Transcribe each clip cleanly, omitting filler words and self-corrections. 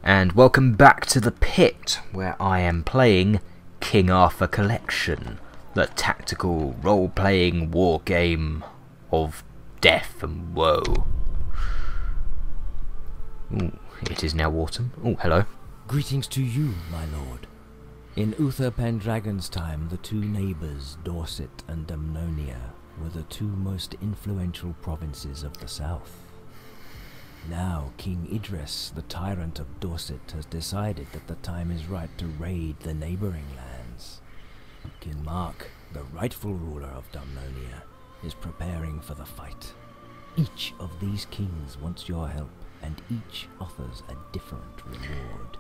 And welcome back to the pit, where I am playing King Arthur Collection, the tactical role-playing war game of death and woe. Ooh, it is now autumn. Oh, hello. Greetings to you, my lord. In Uther Pendragon's time, the two neighbours, Dorset and Dumnonia, were the two most influential provinces of the south. Now, King Idris, the tyrant of Dorset, has decided that the time is right to raid the neighbouring lands. King Mark, the rightful ruler of Dumnonia, is preparing for the fight. Each of these kings wants your help, and each offers a different reward.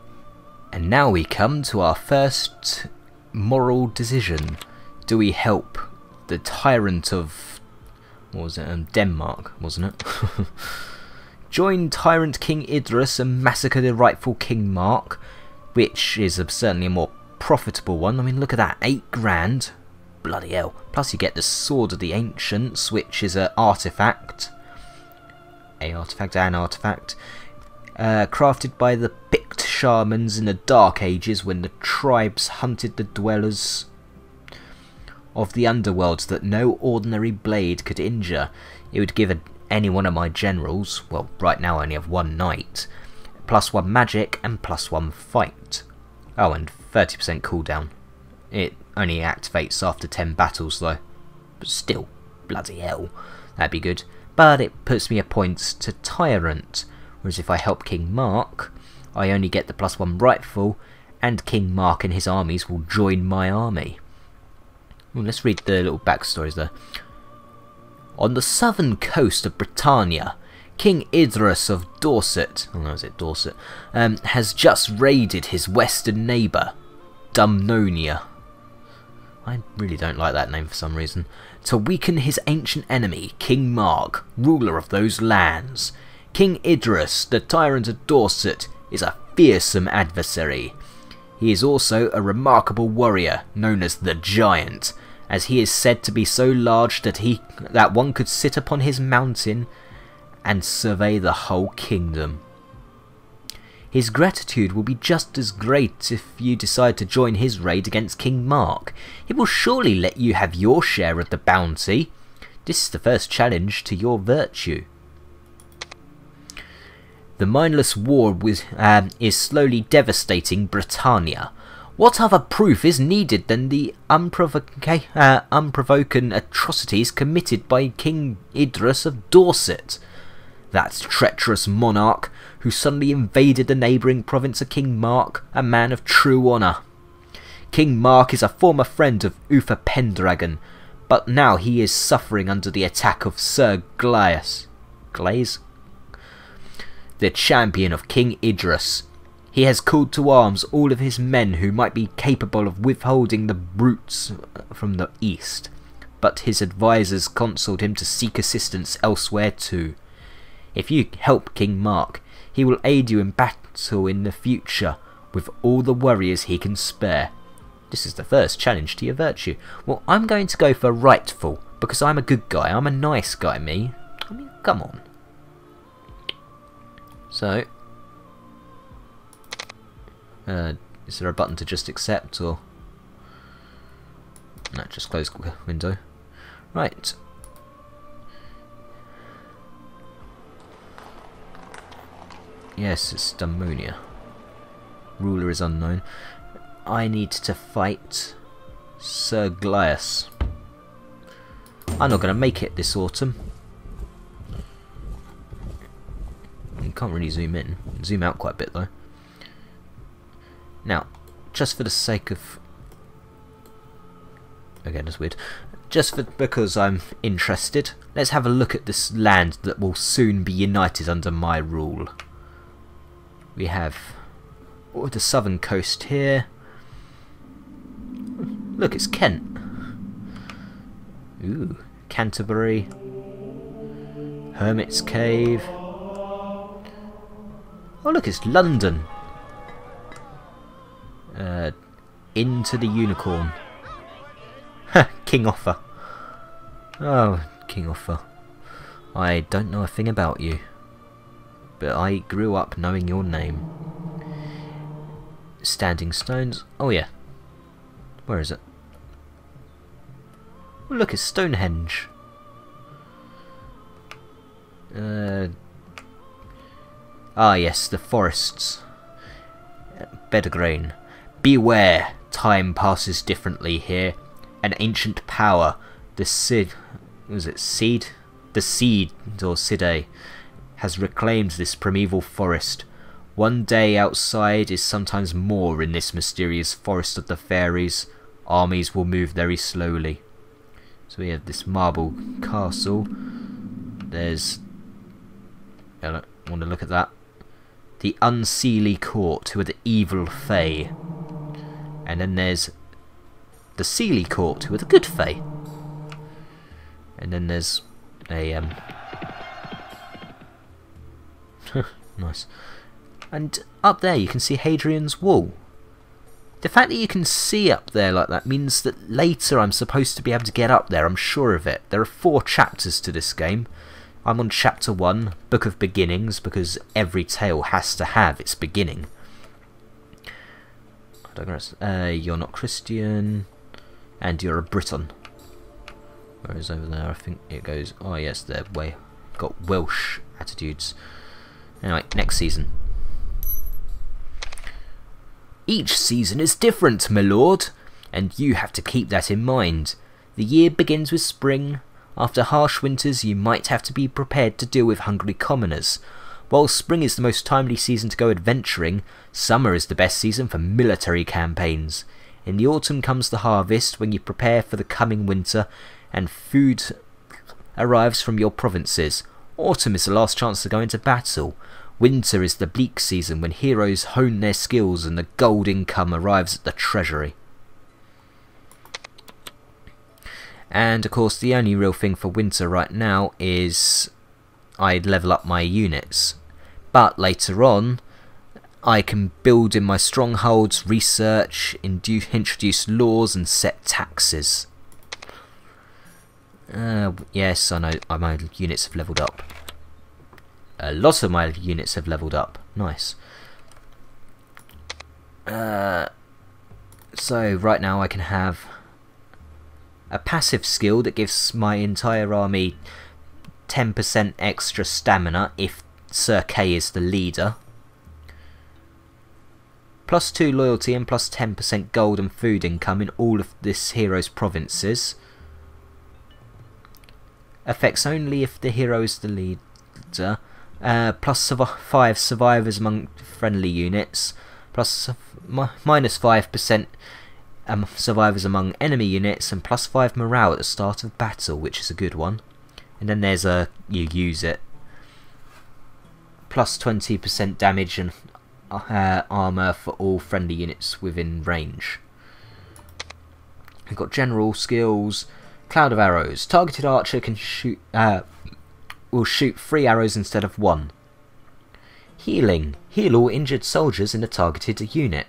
And now we come to our first moral decision. Do we help the tyrant of... what was it? Denmark, wasn't it? Join tyrant King Idris and massacre the rightful King Mark, which is certainly a more profitable one. I mean, look at that, 8 grand. Bloody hell. Plus you get the Sword of the Ancients, which is an artifact. An artifact. Crafted by the Pict shamans in the Dark Ages when the tribes hunted the dwellers of the underworld that no ordinary blade could injure. It would give any one of my generals, well, right now I only have 1 knight, +1 magic and +1 fight. Oh, and 30% cooldown. It only activates after 10 battles though. But still, bloody hell, that'd be good. But it puts me a point to tyrant, whereas if I help King Mark, I only get the +1 rightful, and King Mark and his armies will join my army. Well, let's read the little backstories there. On the southern coast of Britannia, King Idris of Dorset, has just raided his western neighbour, Dumnonia. I really don't like that name for some reason. To weaken his ancient enemy, King Mark, ruler of those lands. King Idris, the tyrant of Dorset, is a fearsome adversary. He is also a remarkable warrior, known as the Giant, as he is said to be so large that one could sit upon his mountain and survey the whole kingdom. His gratitude will be just as great if you decide to join his raid against King Mark. He will surely let you have your share of the bounty. This is the first challenge to your virtue. The mindless war is slowly devastating Britannia. What other proof is needed than the unprovoked atrocities committed by King Idris of Dorset? That treacherous monarch who suddenly invaded the neighbouring province of King Mark, a man of true honour. King Mark is a former friend of Uther Pendragon, but now he is suffering under the attack of Sir Glaze, the champion of King Idris. He has called to arms all of his men who might be capable of withholding the brutes from the east, but his advisors counselled him to seek assistance elsewhere too. If you help King Mark, he will aid you in battle in the future with all the warriors he can spare. This is the first challenge to your virtue. Well, I'm going to go for rightful, because I'm a good guy. I'm a nice guy, me. I mean, come on. So... is there a button to just accept, or... no, just close window. Right. Yes, it's Dumnonia. Ruler is unknown. I need to fight Sir Glaze. I'm not going to make it this autumn. You can't really zoom in. Zoom out quite a bit though. Now, just for the sake of... again, that's weird. Because I'm interested, let's have a look at this land that will soon be united under my rule. We have the southern coast here. Look, it's Kent. Ooh, Canterbury. Hermit's Cave. Oh look, it's London. Into the Unicorn. King Arthur. Oh, King Arthur. I don't know a thing about you, but I grew up knowing your name. standing stones. Oh yeah. Where is it? Oh, look, it's Stonehenge. Ah yes, the forests. Bed of grain. Beware, time passes differently here. An ancient power, the Seed, or Side, has reclaimed this primeval forest. One day outside is sometimes more in this mysterious forest of the fairies. Armies will move very slowly. So we have this marble castle. There's... I want to look at that. The Unseelie Court, who are the evil Fae. And then there's the Seelie Court, who are the good Fae. And then there's a... nice. And up there you can see Hadrian's Wall. The fact that you can see up there like that means that later I'm supposed to be able to get up there, I'm sure of it. There are 4 chapters to this game. I'm on chapter 1, Book of Beginnings, because every tale has to have its beginning. I digress. You're not Christian, and you're a Briton. Whereas over there I think it goes, oh yes, they're got Welsh attitudes. Anyway, next season. Each season is different, my lord, and you have to keep that in mind. The year begins with spring. After harsh winters, you might have to be prepared to deal with hungry commoners. While spring is the most timely season to go adventuring, summer is the best season for military campaigns. In the autumn comes the harvest, when you prepare for the coming winter, and food arrives from your provinces. Autumn is the last chance to go into battle. Winter is the bleak season, when heroes hone their skills and the gold income arrives at the treasury. And of course the only real thing for winter right now is I level up my units. But later on I can build in my strongholds, research, introduce laws and set taxes. Yes, I know my units have leveled up. A lot of my units have leveled up. Nice. So right now I can have a passive skill that gives my entire army 10% extra stamina if Sir Kay is the leader. +2 loyalty and +10% gold and food income in all of this hero's provinces. Affects only if the hero is the leader. +5 survivors among friendly units. -5% survivors among enemy units, and +5 morale at the start of battle, which is a good one. And then there's a you use it. +20% damage and armor for all friendly units within range. We've got general skills. Cloud of arrows. Targeted archer can shoot. Will shoot 3 arrows instead of 1. Healing. Heal all injured soldiers in a targeted unit.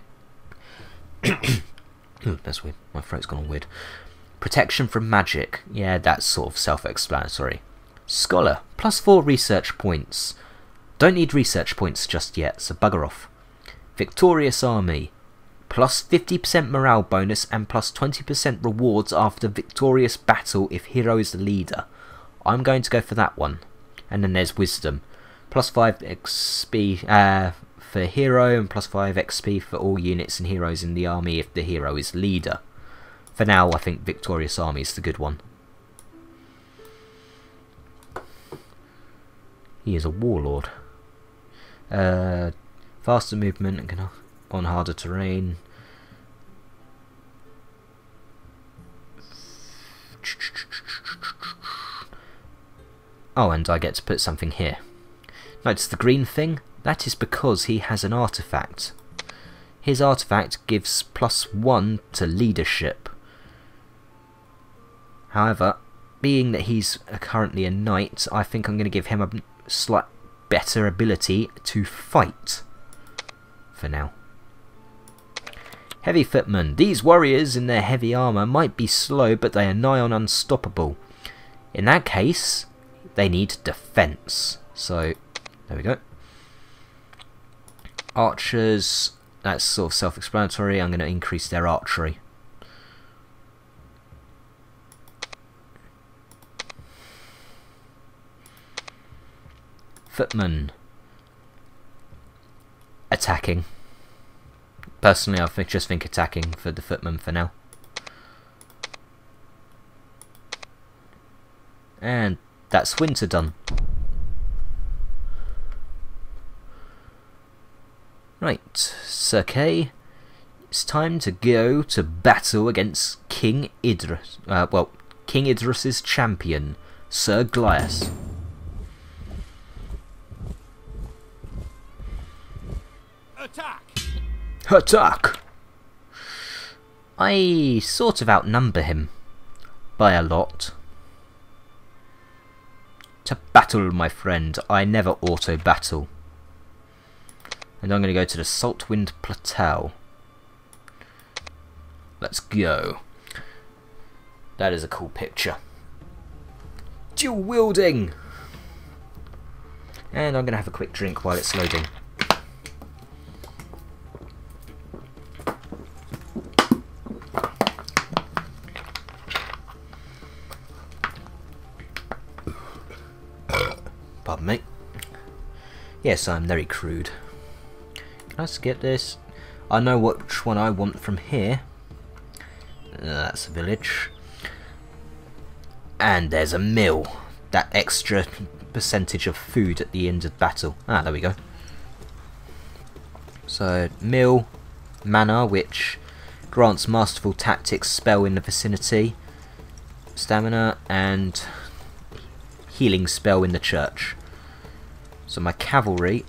That's weird. My throat's gone all weird. Protection from magic. Yeah, that's sort of self-explanatory. Scholar. +4 research points. Don't need research points just yet, so bugger off. Victorious army. +50% morale bonus and +20% rewards after victorious battle if hero is the leader. I'm going to go for that one. And then there's wisdom. +5 XP for hero and +5 XP for all units and heroes in the army if the hero is leader. For now, I think Victorious Army is the good one. He is a warlord. Faster movement and on harder terrain. Oh, and I get to put something here. Notice the green thing? That is because he has an artifact. His artifact gives +1 to leadership. However, being that he's currently a knight, I think I'm going to give him a slight better ability to fight. For now. Heavy footmen. These warriors in their heavy armour might be slow, but they are nigh on unstoppable. In that case, they need defence. So, there we go. Archers, that's sort of self-explanatory. I'm going to increase their archery. Footmen. Attacking. Personally, I just think attacking for the footmen for now. And that's winter done. Right, Sir Kay, it's time to go to battle against King Idris. Well, King Idris's champion, Sir Glyas. Attack! Attack! I sort of outnumber him by a lot. To battle, my friend. I never auto-battle. And I'm going to go to the Saltwind Plateau. Let's go. That is a cool picture. Dual wielding! And I'm going to have a quick drink while it's loading. Pardon me. Yes, I'm very crude. Can I skip this? I know which one I want from here. That's a village. And there's a mill. That extra percentage of food at the end of battle. Ah, there we go. So, mill, mana, which grants masterful tactics spell in the vicinity, stamina, and healing spell in the church. So my cavalry,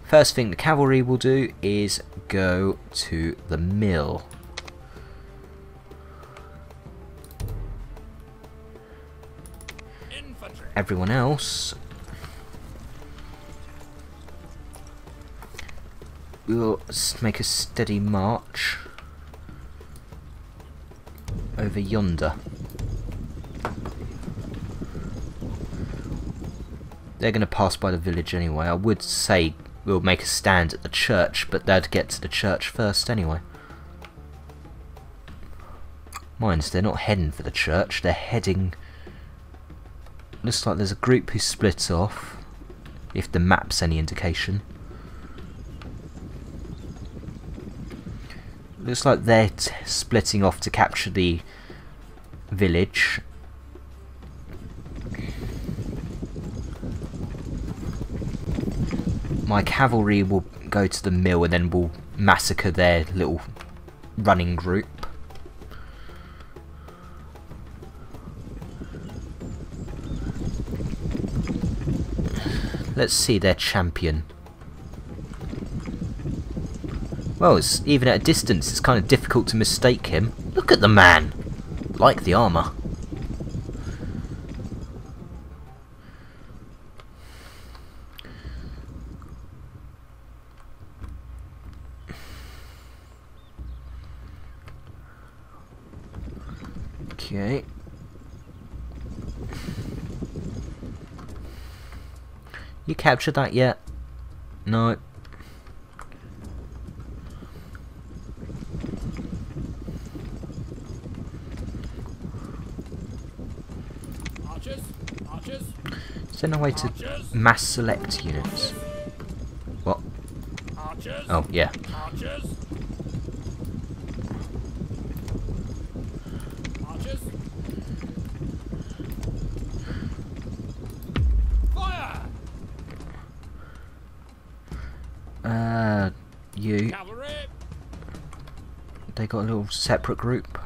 first thing the cavalry will do is go to the mill. Everyone else will make a steady march over yonder. They're going to pass by the village anyway. I would say we'll make a stand at the church, but they'd get to the church first anyway. Mind, they're not heading for the church, they're heading... Looks like there's a group who split off, if the map's any indication. Looks like they're splitting off to capture the village. My cavalry will go to the mill and then we'll massacre their little running group. Let's see their champion. Well, it's, even at a distance, it's kind of difficult to mistake him. Look at the man! Like the armour. Okay. You captured that yet? No. Archers, archers. Is there no way to mass select units? What? Archers. Oh, yeah. Archers. Archers. Fire! You. Cavalry. They got a little separate group.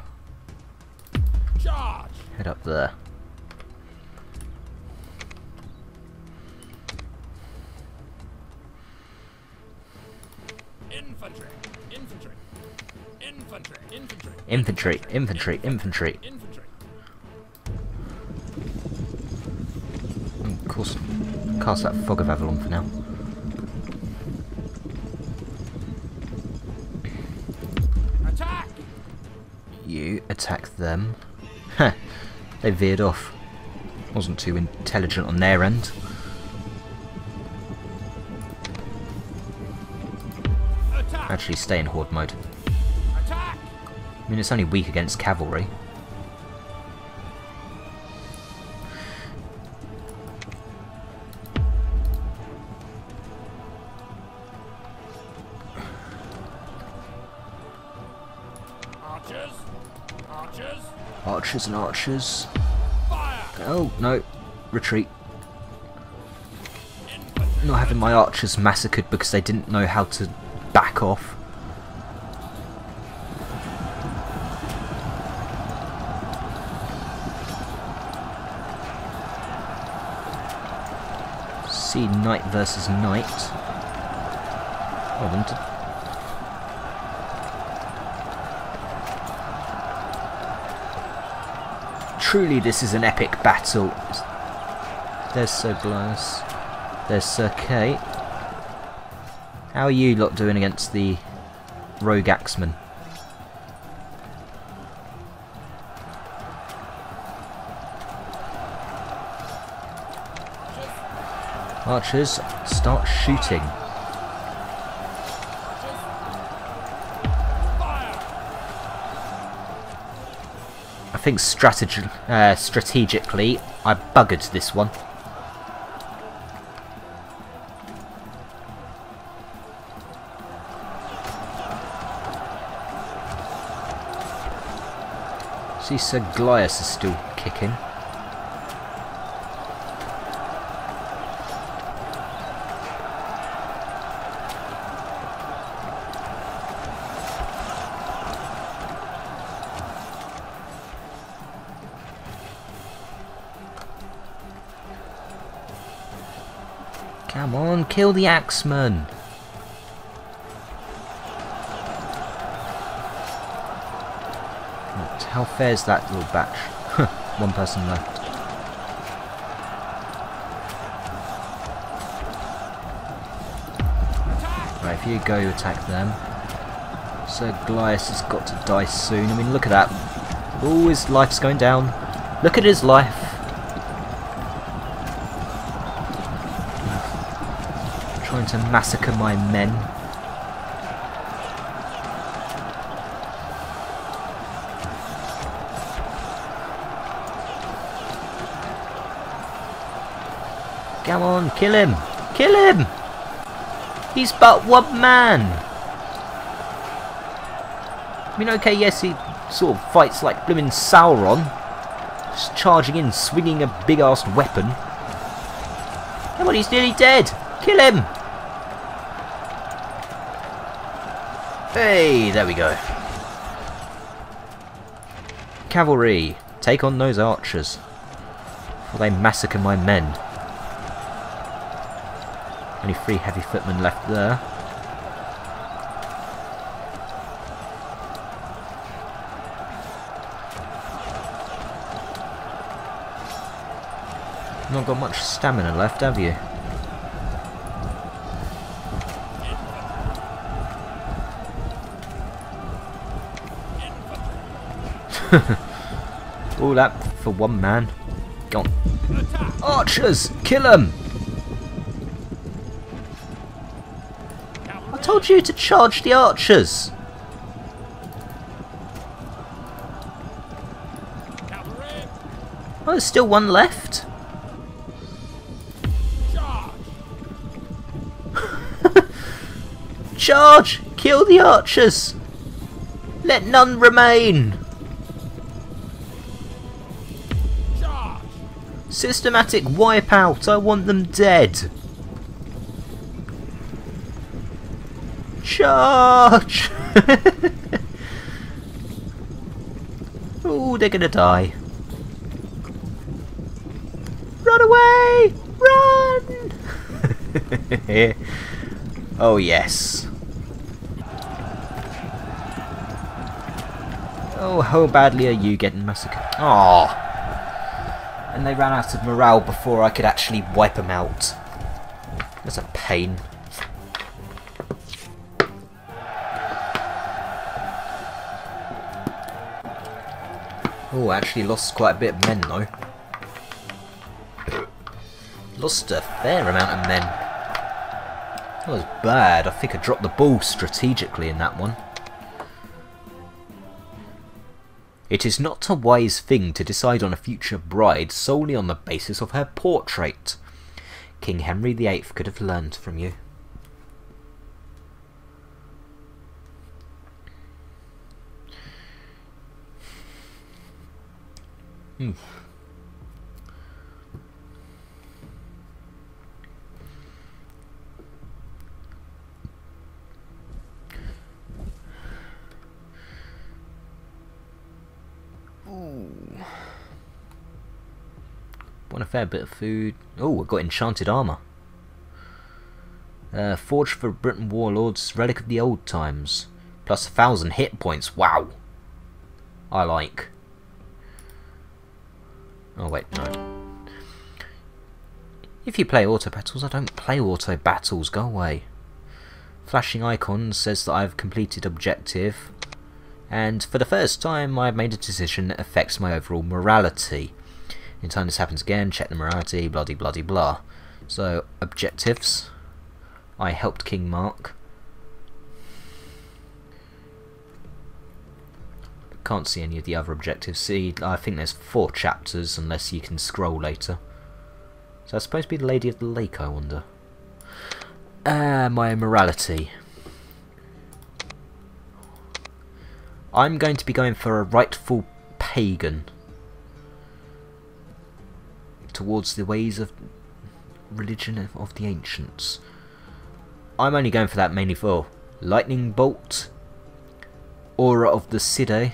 Charge. Head up there. Infantry. Infantry. Infantry. Infantry. Infantry, infantry, infantry. Infantry. Of course, cast that Fog of Avalon for now. Attack. You attack them. Heh, they veered off. Wasn't too intelligent on their end. Attack. Actually, stay in horde mode. Attack! I mean, it's only weak against cavalry. Archers! Archers! Archers and archers. Fire! Oh, no. Retreat. Infantry! Not having my archers massacred because they didn't know how to back off. See knight versus knight. Hold on to... Truly this is an epic battle. There's Sir Glass. There's Sir Kate. How are you lot doing against the rogue axeman? Archers, start shooting. I think strategically, I buggered this one. See, Sir Glyas is still kicking. Come on, kill the axeman! Right, how fair's that little batch? One person left. Right, if you go attack them. Sir Glyas has got to die soon. I mean, look at that. Oh, his life's going down. Look at his life. Trying to massacre my men. Come on, kill him! Kill him! He's but one man! I mean, okay, yes, he sort of fights like blooming Sauron. Just charging in, swinging a big-ass weapon. Come on, he's nearly dead! Kill him! Hey, there we go. Cavalry, take on those archers, before they massacre my men. Only 3 heavy footmen left there. Not got much stamina left, have you? All that for one man. Go on. Archers! Kill them! I told you to charge the archers! Oh, there's still one left? Charge! Kill the archers! Let none remain! Systematic wipeout! I want them dead! Charge! Oh, they're gonna die. Run away! Run! Oh yes. Oh, how badly are you getting massacred? Aww. And they ran out of morale before I could actually wipe them out. That's a pain. Oh, I actually lost quite a bit of men though. Lost a fair amount of men. That was bad. I think I dropped the ball strategically in that one. It is not a wise thing to decide on a future bride solely on the basis of her portrait. King Henry VIII could have learned from you. Want a fair bit of food. Oh, we've got enchanted armour. Forged for Britain Warlords, relic of the old times. Plus 1,000 hit points. Wow. I like. Oh wait, no. If you play auto battles, I don't play auto battles. Go away. Flashing icon says that I've completed objective. And for the first time, I've made a decision that affects my overall morality. In time this happens again, check the morality, bloody bloody blah. So, objectives. I helped King Mark. Can't see any of the other objectives. See, I think there's 4 chapters, unless you can scroll later. So that's supposed to be the Lady of the Lake, I wonder. My morality. I'm going to be going for a rightful pagan. Towards the ways of religion of the ancients. I'm only going for that mainly for lightning bolt, aura of the Cide,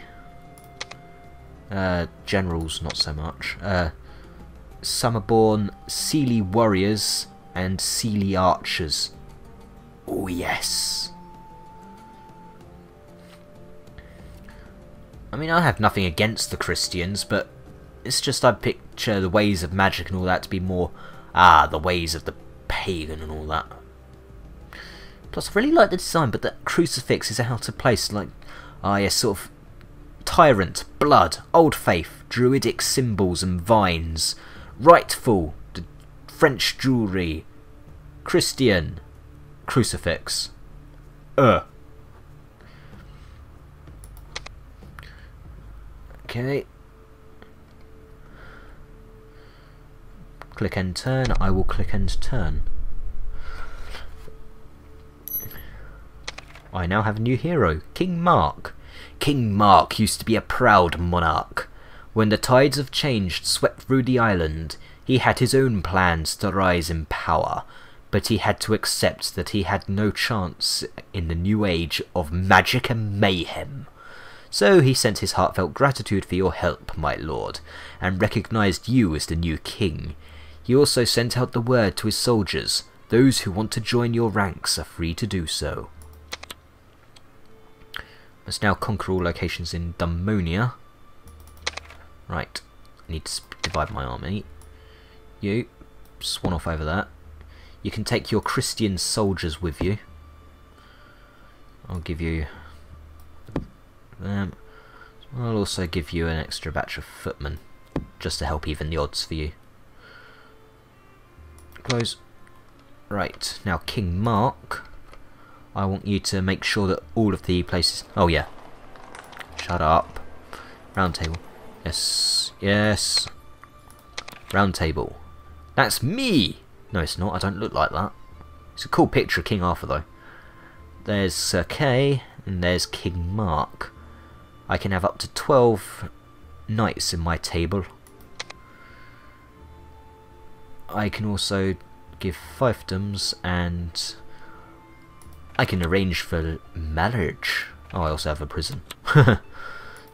generals not so much, Summerborn, Sealy warriors, and Sealy archers. Oh yes. I mean, I have nothing against the Christians, but it's just I picture the ways of magic and all that to be more, the ways of the pagan and all that. Plus, I really like the design, but that crucifix is out of place. Like, yes, sort of tyrant, blood, old faith, druidic symbols and vines, rightful, the French jewellery, Christian, crucifix. Okay. Click and turn. I will click and turn. I now have a new hero, King Mark. King Mark used to be a proud monarch. When the tides of change swept through the island, he had his own plans to rise in power, but he had to accept that he had no chance in the new age of magic and mayhem. So he sent his heartfelt gratitude for your help, my lord, and recognised you as the new king. He also sent out the word to his soldiers. Those who want to join your ranks are free to do so. Let's now conquer all locations in Dumnonia. Right, I need to divide my army. You, swan off over that. You can take your Christian soldiers with you. I'll give you them. I'll also give you an extra batch of footmen, just to help even the odds for you. Close. Right, now King Mark, I want you to make sure that all of the places... Oh yeah. Shut up. Round table. Yes, yes. Round table. That's me! No, it's not. I don't look like that. It's a cool picture of King Arthur, though. There's Sir Kay, and there's King Mark. I can have up to 12 knights in my table. I can also give fiefdoms, and I can arrange for marriage. Oh, I also have a prison.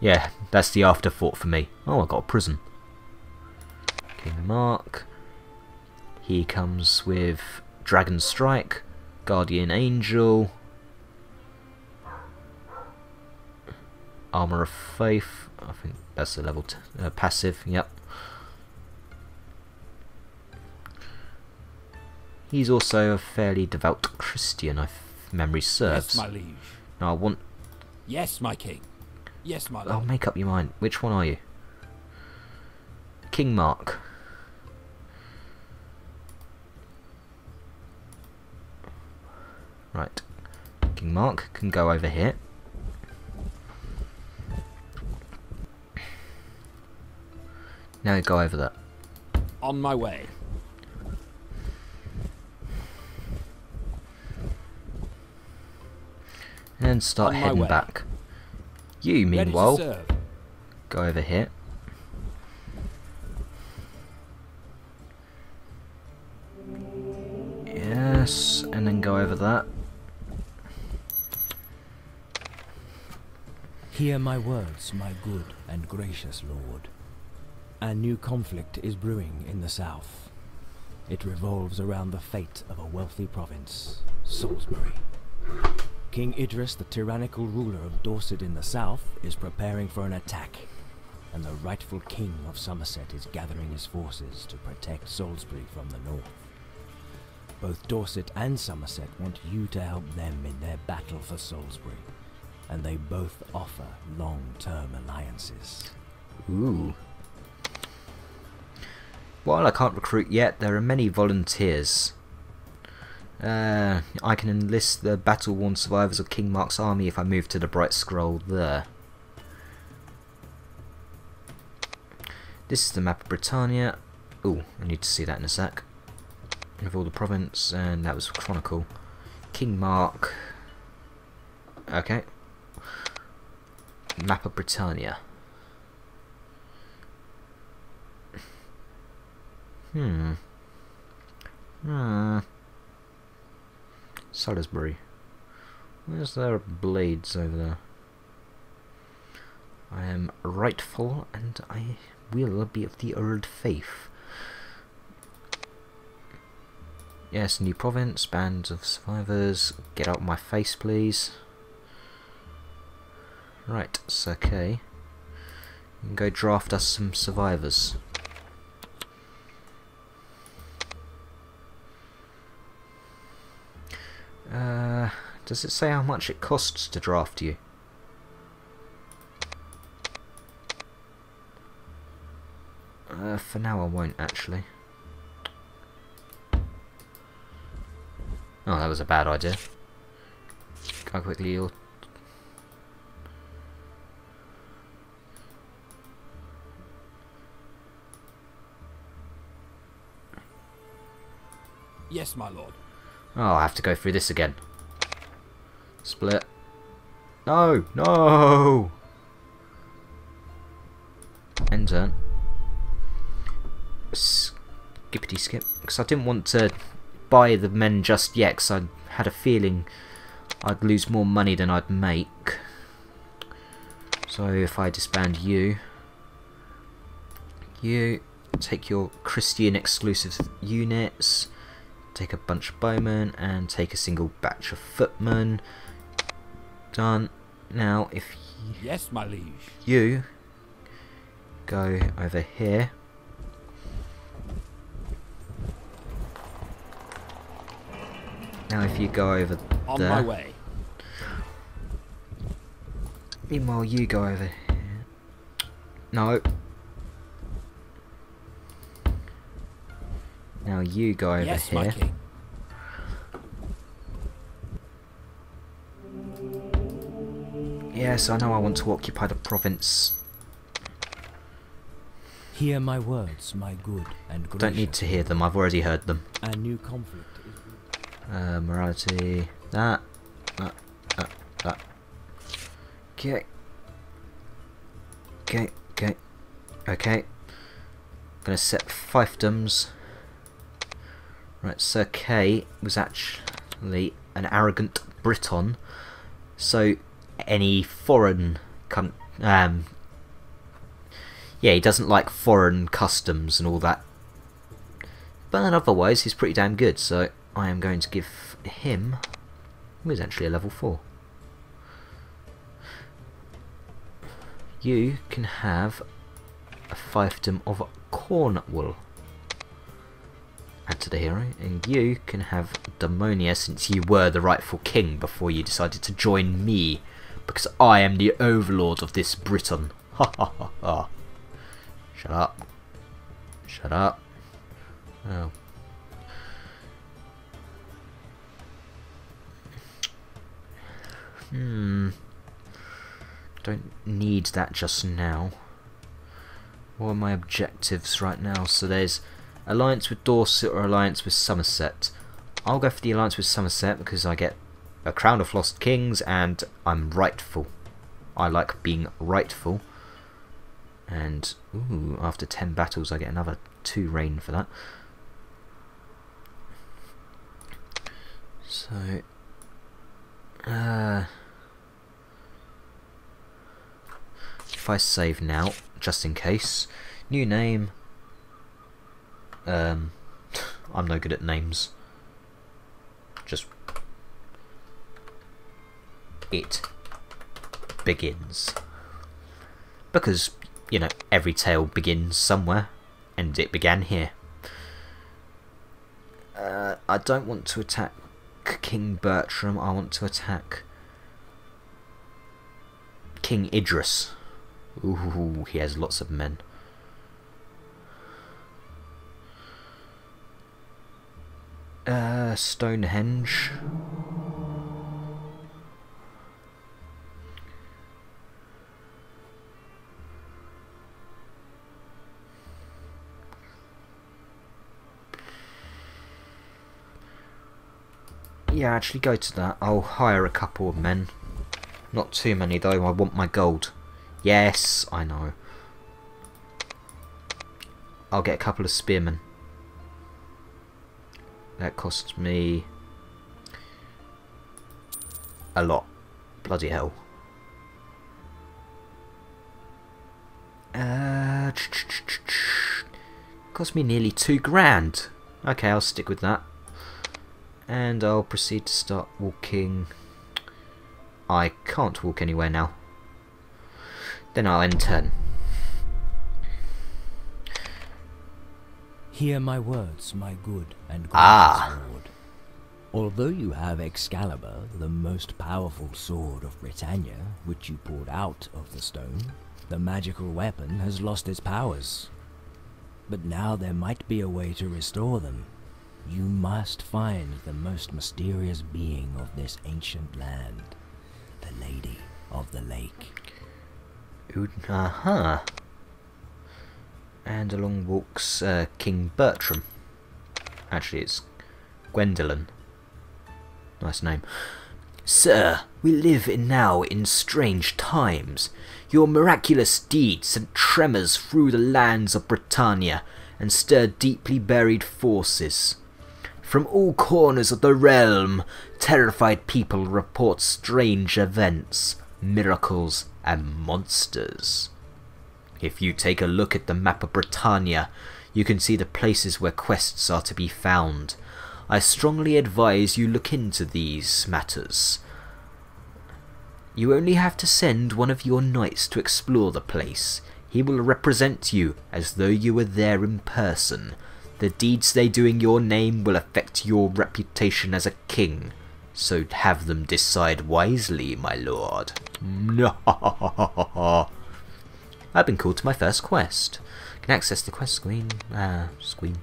Yeah, that's the afterthought for me. Oh, I got a prison. King Mark. He comes with Dragon Strike, Guardian Angel, Armour of Faith. I think that's the level passive. Yep. He's also a fairly devout Christian, if memory serves. Yes, my liege. Now I want... Yes, my king. Yes, my lord. I'll make up your mind. Which one are you? King Mark. Right. King Mark can go over here. Now go over that. On my way. And start On my heading way. back. You, Ready to meanwhile, serve. go over here. Yes, and then go over that. Hear my words, my good and gracious lord. A new conflict is brewing in the south. It revolves around the fate of a wealthy province, Salisbury. King Idris, the tyrannical ruler of Dorset in the south, is preparing for an attack, and the rightful king of Somerset is gathering his forces to protect Salisbury from the north. Both Dorset and Somerset want you to help them in their battle for Salisbury, and they both offer long-term alliances. Ooh. While I can't recruit yet, there are many volunteers. I can enlist the battle-worn survivors of King Mark's army if I move to the bright scroll there. This is the map of Britannia. Ooh, I need to see that in a sec. With all the province, and that was Chronicle. King Mark. Okay. Map of Britannia. Salisbury. Where's their blades over there? I am rightful and I will be of the old faith. Yes, new province, bands of survivors. Get out of my face, please. Right, it's okay. You can go draft us some survivors. Does it say how much it costs to draft you? For now I won't actually. Oh, that was a bad idea. Go quickly, you'll... Yes, my lord. Oh, I have to go through this again. Split. No! No! End turn. Skippity skip. Because I didn't want to buy the men just yet, because I had a feeling I'd lose more money than I'd make. So if I disband you, take your Christian exclusive units, take a bunch of bowmen, and take a single batch of footmen. Done. Now if Yes, my liege. you go over here. Now if you go over On there. my way. Meanwhile you go over here. No. Now you go over Yes, here. my king. Yes, I know I want to occupy the province. Hear my words, my good and gracious. Don't need to hear them, I've already heard them. A new conflict is... Morality, that. Okay. Okay. Gonna set fiefdoms. Right, Sir Kay was actually an arrogant Briton, so any foreign yeah, he doesn't like foreign customs and all that, but otherwise he's pretty damn good, so I am going to give him, who is actually a level 4. You can have a fiefdom of Cornwall. Add to the hero, and you can have Damonia, since you were the rightful king before you decided to join me, because I am the overlord of this Britain. Ha ha ha ha. Shut up. Shut up. Oh. Don't need that just now. What are my objectives right now? So there's alliance with Dorset or alliance with Somerset. I'll go for the alliance with Somerset because I get a crown of lost kings and I'm rightful. I like being rightful. And ooh, after 10 battles I get another 2 reign for that. So if I save now, just in case. New name. I'm no good at names. Just it begins. Because, you know, every tale begins somewhere, and it began here. I don't want to attack King Bertram, I want to attack King Idris. Ooh, he has lots of men. Stonehenge. Yeah, actually go to that. I'll hire a couple of men. Not too many though, I want my gold. Yes, I know. I'll get a couple of spearmen. That costs me a lot. Bloody hell. Cost me nearly 2 grand. Okay, I'll stick with that. And I'll proceed to start walking. I can't walk anywhere now. Then I'll end turn. Hear my words, my good and gracious lord. Although you have Excalibur, the most powerful sword of Britannia, which you pulled out of the stone, the magical weapon has lost its powers. But now there might be a way to restore them. You must find the most mysterious being of this ancient land, the Lady of the Lake. And along walks King Bertram. Actually, it's Gwendolyn. Nice name. Sir, we live now in strange times. Your miraculous deeds sent tremors through the lands of Britannia and stirred deeply buried forces. From all corners of the realm, terrified people report strange events, miracles, and monsters. If you take a look at the map of Britannia, you can see the places where quests are to be found. I strongly advise you look into these matters. You only have to send one of your knights to explore the place. He will represent you as though you were there in person. The deeds they do in your name will affect your reputation as a king, so have them decide wisely, my lord. I've been called to my first quest. Can access the quest screen. Screen.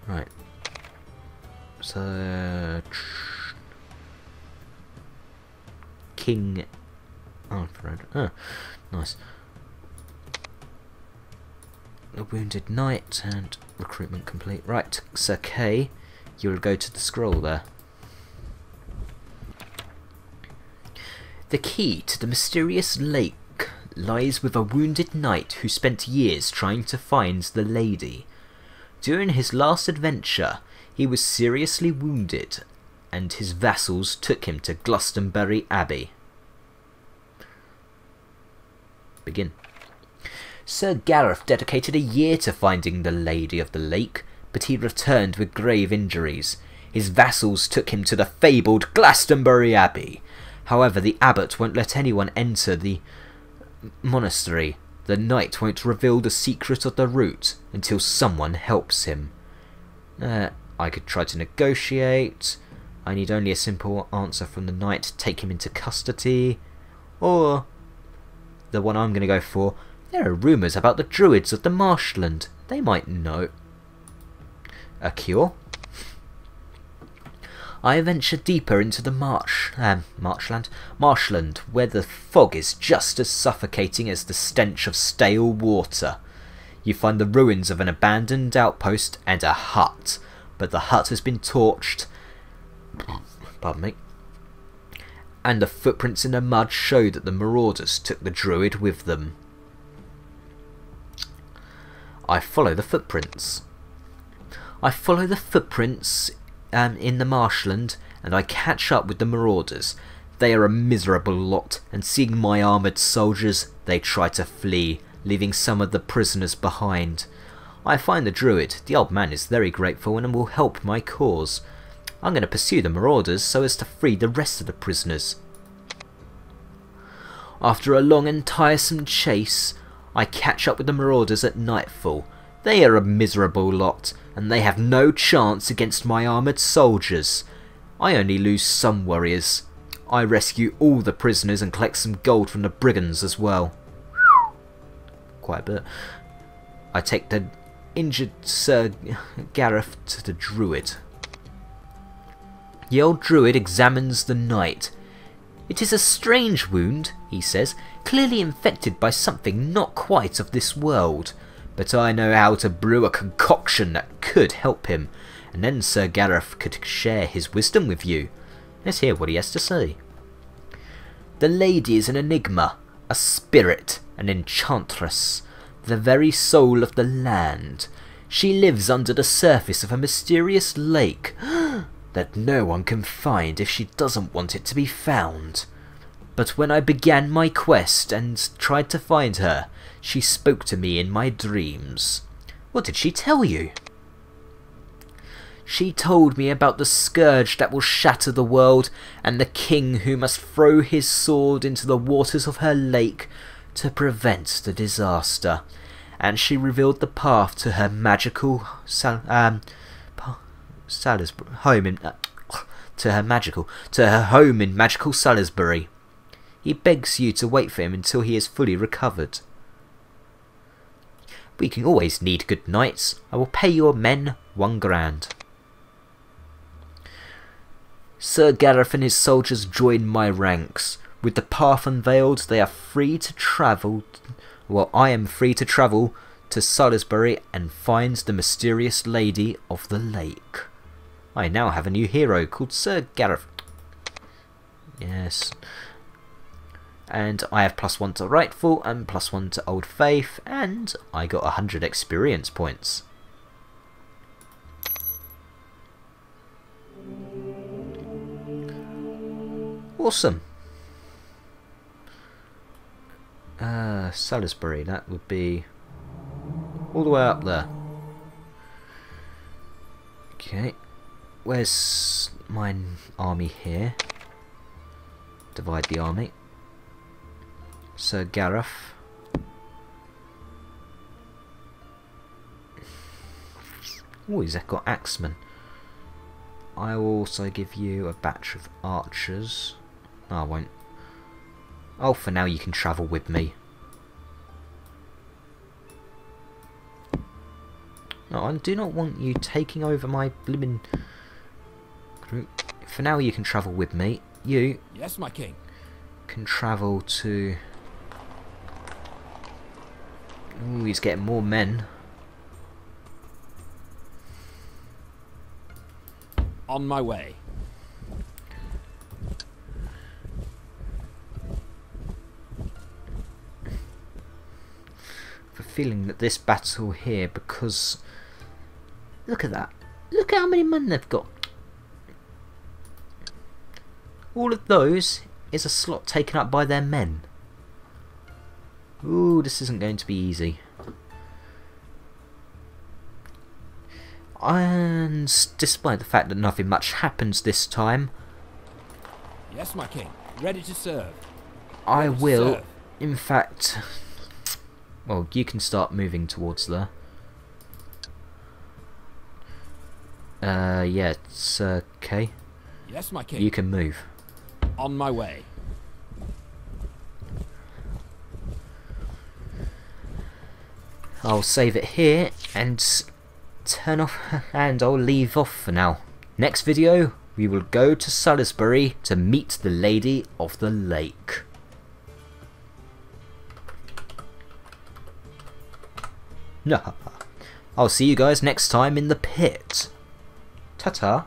Right. So King Alfred. Nice. A wounded knight and recruitment complete. Right, Sir Kay, you will go to the scroll there. The key to the mysterious lake lies with a wounded knight who spent years trying to find the lady. During his last adventure, he was seriously wounded, and his vassals took him to Glastonbury Abbey. Begin. Sir Gareth dedicated a year to finding the Lady of the Lake, but he returned with grave injuries. His vassals took him to the fabled Glastonbury Abbey. However, the abbot won't let anyone enter the monastery. The knight won't reveal the secret of the route until someone helps him. I could try to negotiate. I need only a simple answer from the knight, take him into custody. Or the one I'm going to go for, there are rumours about the druids of the marshland. They might know. A cure? I venture deeper into the marshland, where the fog is just as suffocating as the stench of stale water. You find the ruins of an abandoned outpost and a hut, but the hut has been torched. Pardon me. And the footprints in the mud show that the marauders took the druid with them. I follow the footprints. In the marshland, and I catch up with the marauders. They are a miserable lot, and seeing my armoured soldiers, they try to flee, leaving some of the prisoners behind. I find the druid. The old man is very grateful and will help my cause. I'm going to pursue the marauders so as to free the rest of the prisoners. After a long and tiresome chase, I catch up with the marauders at nightfall. They are a miserable lot, and they have no chance against my armoured soldiers. I only lose some warriors. I rescue all the prisoners and collect some gold from the brigands as well. Quite a bit. I take the injured Sir Gareth to the druid. The old druid examines the knight. It is a strange wound, he says, clearly infected by something not quite of this world. But I know how to brew a concoction that could help him, and then Sir Gareth could share his wisdom with you. Let's hear what he has to say. The lady is an enigma, a spirit, an enchantress, the very soul of the land. She lives under the surface of a mysterious lake that no one can find if she doesn't want it to be found. But when I began my quest and tried to find her, she spoke to me in my dreams. What did she tell you? She told me about the scourge that will shatter the world and the king who must throw his sword into the waters of her lake to prevent the disaster. And she revealed the path to her magical home in magical Salisbury. He begs you to wait for him until he is fully recovered. We can always need good knights. I will pay your men 1 grand. Sir Gareth and his soldiers join my ranks. With the path unveiled, they are free to travel. Well, I am free to travel to Salisbury and find the mysterious lady of the lake. I now have a new hero called Sir Gareth. Yes. And I have +1 to Rightful and +1 to Old Faith, and I got 100 experience points. Awesome. Salisbury, that would be all the way up there. Okay, where's my army here? Divide the army. Sir Gareth. Oh, he's got axemen. I will also give you a batch of archers. No, I won't. Oh, for now you can travel with me. No, I do not want you taking over my blimmin' group. For now you can travel with me. You... Yes, my king. Can travel to... Ooh, he's getting more men. On my way. I have a feeling that this battle here, because look at that. Look how many men they've got. All of those is a slot taken up by their men. Ooh, this isn't going to be easy. And despite the fact that nothing much happens this time, Yes, my king. Ready to serve. I Ready to will, serve. in fact... Well, you can start moving towards there. Yeah, it's okay. Yes, my king. You can move. On my way. I'll save it here and turn off, and I'll leave off for now. Next video, We will go to Salisbury to meet the Lady of the Lake. I'll see you guys next time in the pit. Ta-ta.